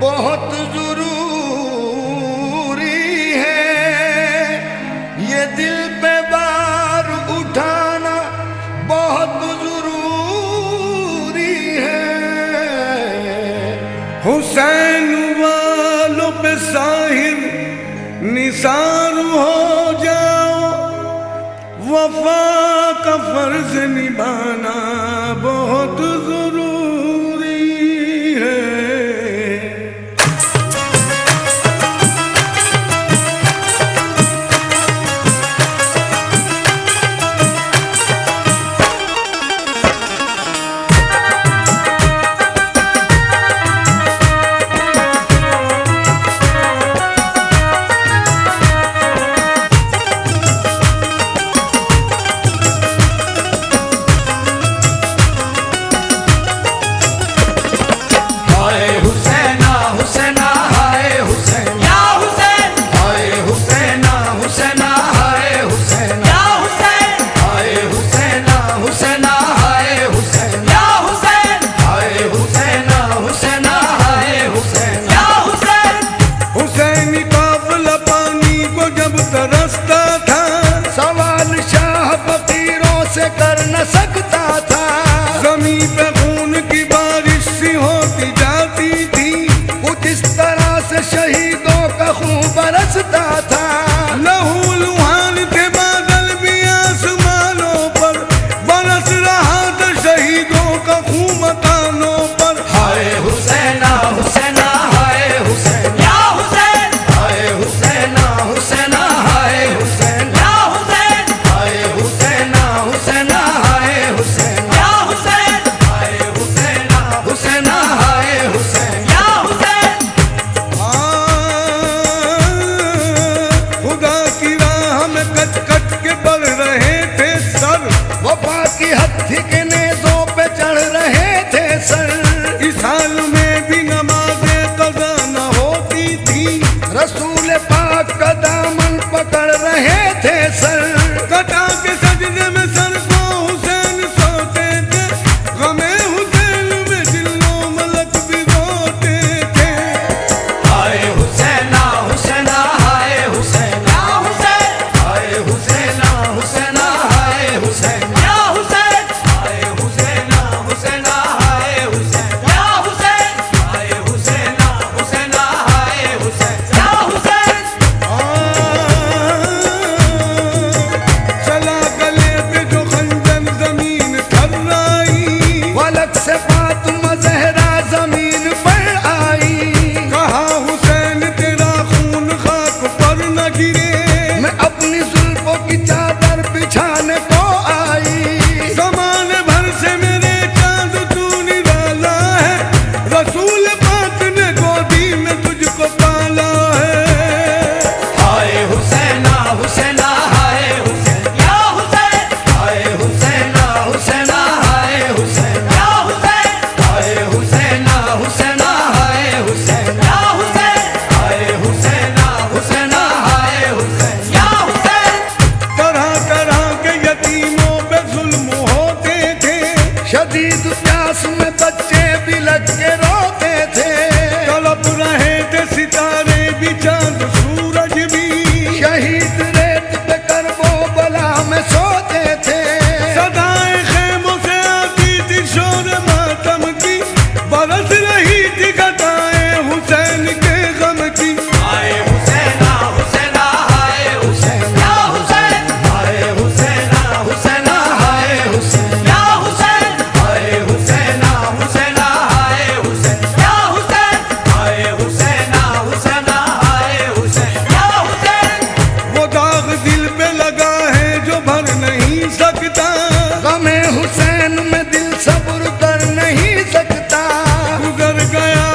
बहुत जरूरी है, ये दिल पे बार उठाना बहुत जरूरी है। हुसैन वालों पे साहिर निसार हो जाओ, वफा का फर्ज निभाना बहुत जरूरी है। कर न सकता था, ज़मीं पे खून की बारिश सी होती जाती थी, कुछ इस तरह से शहीदों का खून बरसता था। लहू लुहान के बादल भी आसमानों पर बरस रहा था, शहीदों का खून मकानों पर। हाय हुसैना हुसैना हाय हुसैन या हुसैन, हाय हुसैना हुसैना हाय हुसैन या हुसैन, हाय हुसैना हुसैना हाय हुसैन या हुसैन, हाय हुसैना हुसैना हाय हुसैन या हुसैन। खुदा की राह में कट कट के बढ़ रहे थे सर, वफा की हत्या के नेज़ों पे चढ़ रहे थे सर। इस हाल में भी नमाज़े क़ज़ा न होती थी, रसूल पाक का दामन पकड़ रहे थे सर। कटा के सजदे में सर को हुसैन सोते थे, गमे हुसैन में जिन्नो मलक भी रोते थे। हाय हुसैना हुसैना हाय हुसैन या हुसैन, हाय हुसैना हुसैना हाय हुसैन या हुसैन, हाय हुसैना हुसैना हाय हुसैन या हुसैन, हाय हुसैना हुसैना हाय हुसैन या हुसैन। चला गले पे जो खंजर जमीन थर्राई, फलक से फातिमा ज़हरा जमीन पर आई। कहा हुसैन तेरा खून खाक पर न गिरे, मैं अपनी जुल्फों की चादर बिछाने को आई। ज़माने भर से मेरे चांद तू निराला है, रसूल पाक ने गोदी में तुझको पाला है। हाय हुसैना हुसैना हाय हुसैन या हुसैन, हाय हुसैना हुसैना हाय हुसैन या हुसैन, हाय हुसैना हुसैना हाय हुसैन या हुसैन, हाय हुसैना हुसैना हाय हुसैन या हुसैन। तरह तरह के यतीमों पे जुल्म होते थे, शदीद प्यास में बच्चे भी लग के रोते थे। तड़प रहे थे सितारे भी चांद सूरज भी, शहीद रेत पे करबो बला में सोते थे। सदाएं खेमों से आती थी शोर मातम की, बरस रही थी घटाएं हुसैन के गम की। हाय हुसैना हुसैना हाय हुसैन या हुसैन, हाय हुसैना हुसैना हाय हुसैन या हुसैन, हाय हुसैना हुसैना हाय हुसैन या हुसैन, हाय हुसैना हुसैना हाय हुसैन या हुसैन। वो दाग दिल पे लगा है जो भर नहीं सकता, गमे हुसैन में दिल सब्र कर नहीं सकता। गुजर गया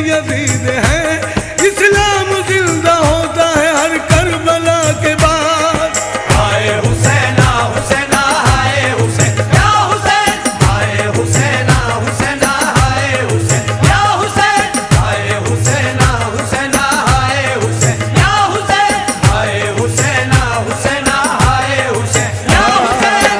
यजीद है। इस्लाम जिंदा होता है हर करबला के बाद। हाय हुसैना हुसैना हाय हुसैन या हुसैन, हाय हुसैना हुसैना हाय हुसैन या हुसैन, हाय हुसैना हुसैना हाय हुसैन या हुसैन, हाय हुसैना हुसैना हाय हुसैन या हुसैन।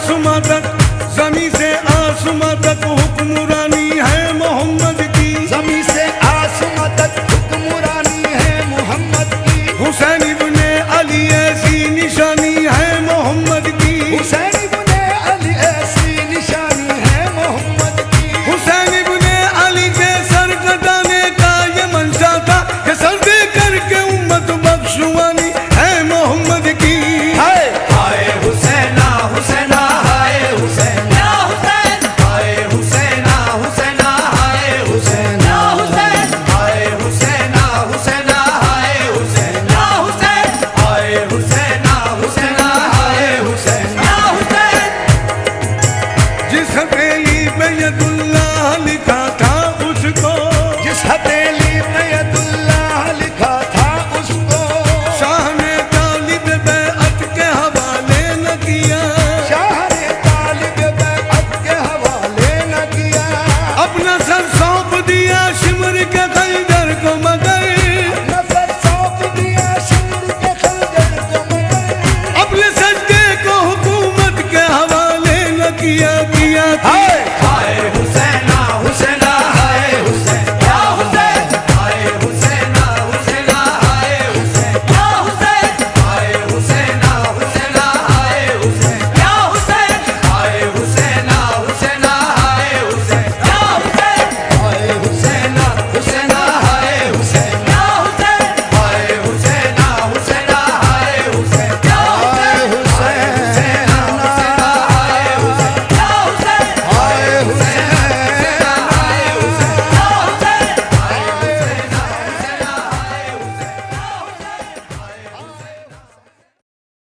आसमां तक, जमी से आसमां तक हुक्मरानी है मोहम्मद की। जमी से आसमां तक हुक्मरानी है मोहम्मद की। हुसैन इब्ने अली ऐसी निशानी है मोहम्मद की। हुसैन इब्ने अली ऐसी निशानी है मोहम्मद की। हुसैन इब्ने अली के सर कटाने का ये मंशा था कि सर दे करके उम्मत बख्शवानी है मोहम्मद की। हाय हाय हुसैना हुसैना हाय हुसैन या हुसैन। हाय हुसैना हुसैना हाय हुसैन या हुसैन। हाय हुसैना हुसैना हाय हुसैन या हुसैन। हाय हुसैना हुसैना हाय हुसैन या हुसैन। जिस हथेली पे यदुल्लाह लिखा था उसको, जिस हथेली पे यदुल्लाह लिखा था उसको, शाह ने तालिब बैअत के हवाले न किया। शाह ने तालिब बैअत के हवाले न किया। अपना सर सौंप दिया शिमर के खंजर को मगर, नजर सौंप दिया शिमर के खंजर को मगर। अपने सज्जे को हुकूमत के हवाले न किया।